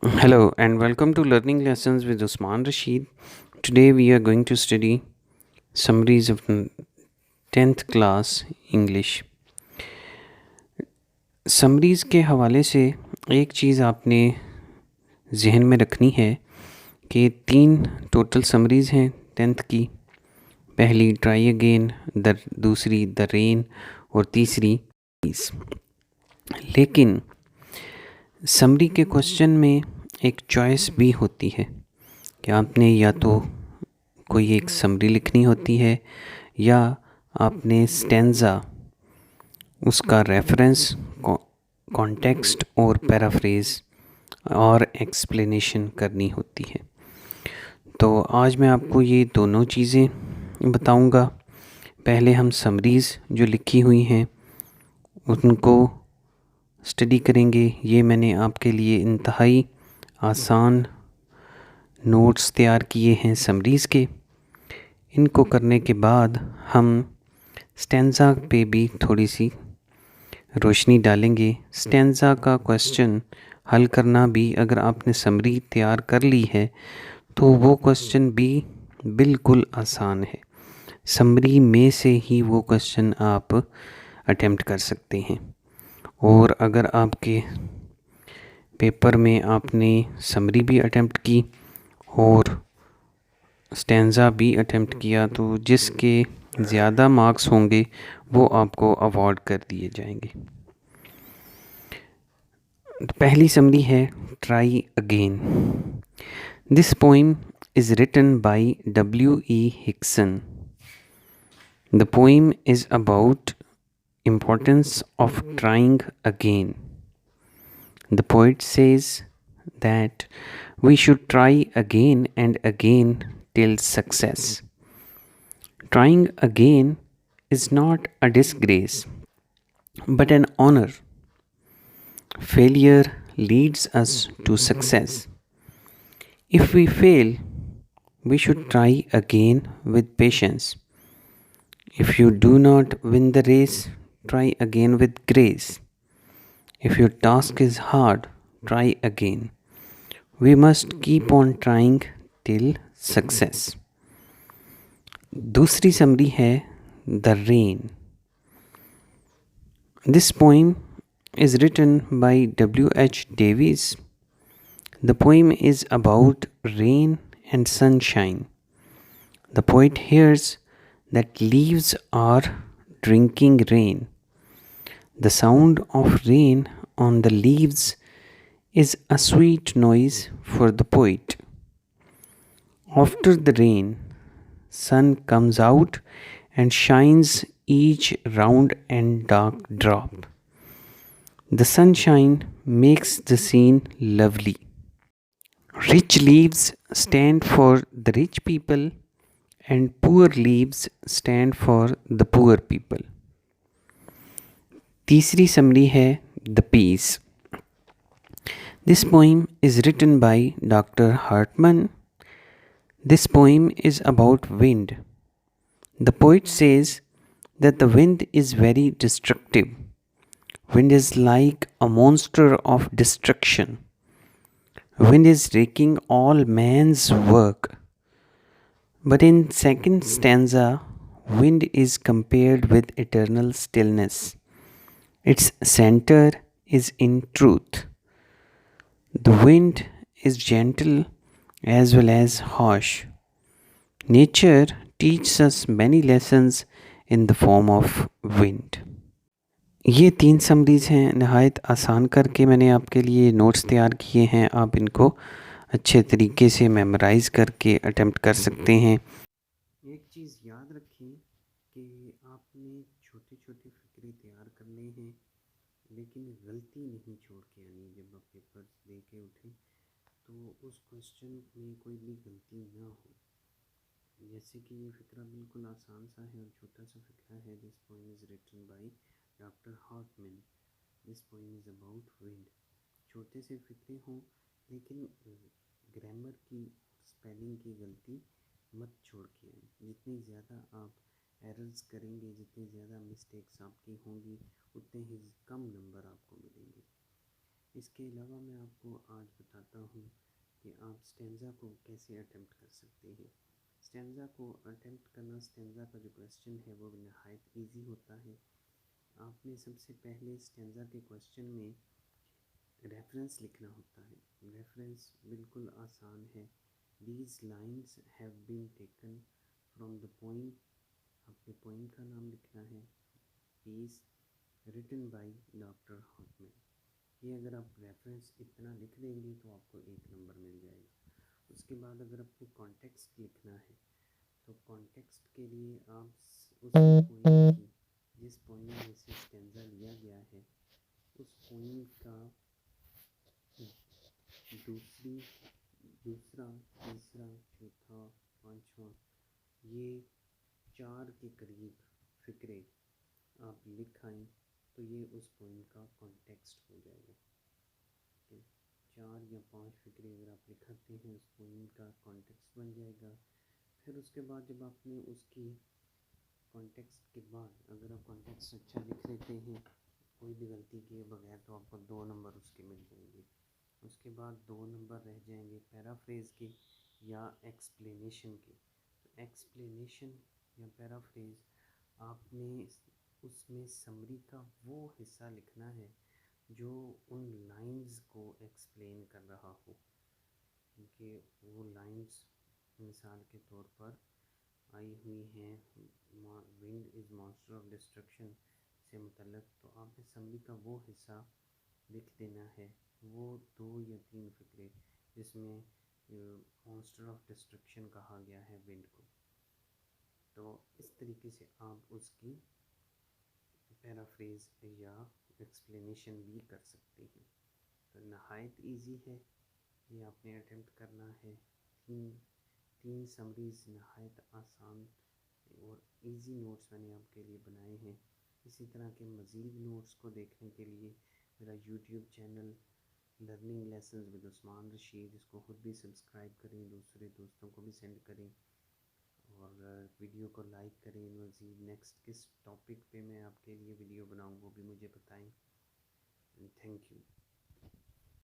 Hello and welcome to Learning Lessons with Usman Rashid. Today we are going to study summaries of 10th class English. Summaries के हवाले से एक चीज़ आपने जहन में रखनी है कि 3 टोटल समरीज़ हैं 10th की। पहली ट्राई अगेन, दूसरी द रेन और तीसरी प्लीज़। लेकिन समरी के क्वेश्चन में एक चॉइस भी होती है कि आपने या तो कोई एक समरी लिखनी होती है या आपने स्टेंजा उसका रेफरेंस, कॉन्टेक्स्ट और पैराफ्रेज और एक्सप्लेनेशन करनी होती है। तो आज मैं आपको ये दोनों चीज़ें बताऊंगा। पहले हम समरीज़ जो लिखी हुई हैं उनको स्टडी करेंगे। ये मैंने आपके लिए इंतहाई आसान नोट्स तैयार किए हैं समरीज़ के। इनको करने के बाद हम स्टेंजा पे भी थोड़ी सी रोशनी डालेंगे। स्टेंजा का क्वेश्चन हल करना भी, अगर आपने समरी तैयार कर ली है तो वो क्वेश्चन भी बिल्कुल आसान है। समरी में से ही वो क्वेश्चन आप अटेम्प्ट कर सकते हैं। और अगर आपके पेपर में आपने समरी भी अटेम्प्ट की और स्टेंजा भी अटेम्प्ट किया तो जिसके ज़्यादा मार्क्स होंगे वो आपको अवार्ड कर दिए जाएंगे। पहली समरी है try again. This poem is written by W.E. Hickson. The poem is about importance of trying again. The poet says that we should try again and again till success. Trying again is not a disgrace, but an honor. Failure leads us to success. If we fail, we should try again with patience. If you do not win the race, try again with grace. If your task is hard, try again. We must keep on trying till success. दूसरी summary है the rain. This poem is written by W.H. Davies. The poem is about rain and sunshine. The poet hears that leaves are drinking rain. The sound of rain on the leaves is a sweet noise for the poet. After the rain, sun comes out and shines each round and dark drop. The sunshine makes the scene lovely. Rich leaves stand for the rich people and poor leaves stand for the poor people. तीसरी summary है the peace. This poem is written by Dr. Hartman. This poem is about wind. The poet says that the wind is very destructive. Wind is like a monster of destruction. Wind is wrecking all man's work. But in second stanza, wind is compared with eternal stillness. Its center is in truth. The wind is gentle as well as harsh. Nature teaches us many lessons in the form of wind. ये 3 summaries हैं, नहायत आसान करके मैंने आपके लिए notes तैयार किए हैं। आप इनको अच्छे तरीके से मेमोराइज़ करके अटेम्प्ट कर सकते हैं। एक चीज़ याद रखें कि आपने छोटे छोटे फ़िक्रे तैयार करने हैं, लेकिन गलती नहीं छोड़ के आनी। जब आप पेपर दे के उठें तो उस क्वेश्चन में कोई भी गलती ना हो। जैसे कि ये फ़िक्रा बिल्कुल आसान सा है और छोटा सा फ़िक्रा है। This poem is written by doctor Hartman. This poem is about wind. छोटे से फ़िक्रे हों लेकिन ग्रामर की, स्पेलिंग की गलती मत छोड़ के आए। जितनी ज़्यादा आप एरर्स करेंगे, जितनी ज़्यादा मिस्टेक्स आपकी होंगी, उतने ही कम नंबर आपको मिलेंगे। इसके अलावा मैं आपको आज बताता हूँ स्टेंजा को कैसे अटेम्प्ट कर सकते हैं। स्टेंजा को अटेम्प्ट करना, स्टेंजा का जो क्वेश्चन है वो नहायत ईजी होता है। आपने सबसे पहले स्टेंजा के क्वेश्चन में रेफरेंस लिखना होता है। रेफरेंस बिल्कुल आसान है। These lines have been taken from the poem, आपने पोइम का नाम लिखना है, peace written by doctor Hartman. ये अगर आप रेफरेंस इतना लिख देंगे तो आपको 1 नंबर मिल जाएगा। उसके बाद अगर आपको कॉन्टेक्स्ट लिखना है तो कॉन्टेक्स्ट के लिए आप उस पोइम की, जिस पोइम में से स्टेंजा लिया गया है, उस पोइम का दूसरा, तीसरा, चौथा, पांचवा, ये 4 के करीब फिक्रे आप लिख आएँ तो ये उस पोइम का कॉन्टेक्स्ट हो जाएगा। ठीक है, 4 या 5 फिक्रे अगर आप लिखाते हैं उस पोइम का कॉन्टेक्स्ट बन जाएगा। फिर उसके बाद जब आपने उसकी कॉन्टेक्स्ट के बाद अगर आप कॉन्टेक्स्ट अच्छा लिख लेते हैं कोई भी गलती किए बगैर तो आपको 2 नंबर उसके मिल जाएंगे। उसके बाद 2 नंबर रह जाएंगे पैराफ्रेज के या एक्सप्लेनेशन के। तो एक्सप्लेनेशन या पैराफ्रेज आपने उसमें समरी का वो हिस्सा लिखना है जो उन लाइंस को एक्सप्लेन कर रहा हो, क्योंकि वो लाइंस मिसाल के तौर पर आई हुई हैं wind is monster of destruction से मुतल्लक, तो आपने समरी का वो हिस्सा लिख देना है, वो 2 या 3 फिक्रे जिसमें मॉन्स्टर ऑफ डिस्ट्रक्शन कहा गया है विंड को। तो इस तरीके से आप उसकी पैराफ्रेज या एक्सप्लेनेशन भी कर सकते हैं। तो नहायत इजी है, ये आपने अटेम्प्ट करना है। तीन समरीज़ नहायत आसान और इजी नोट्स मैंने आपके लिए बनाए हैं। इसी तरह के मज़ीद नोट्स को देखने के लिए मेरा YouTube channel learning lessons with Usman Rashid, इसको खुद भी सब्सक्राइब करें, दूसरे दोस्तों को भी सेंड करें और वीडियो को लाइक करें। मज़ीद नेक्स्ट किस टॉपिक पे मैं आपके लिए वीडियो बनाऊँ वो भी मुझे बताएं। Thank you.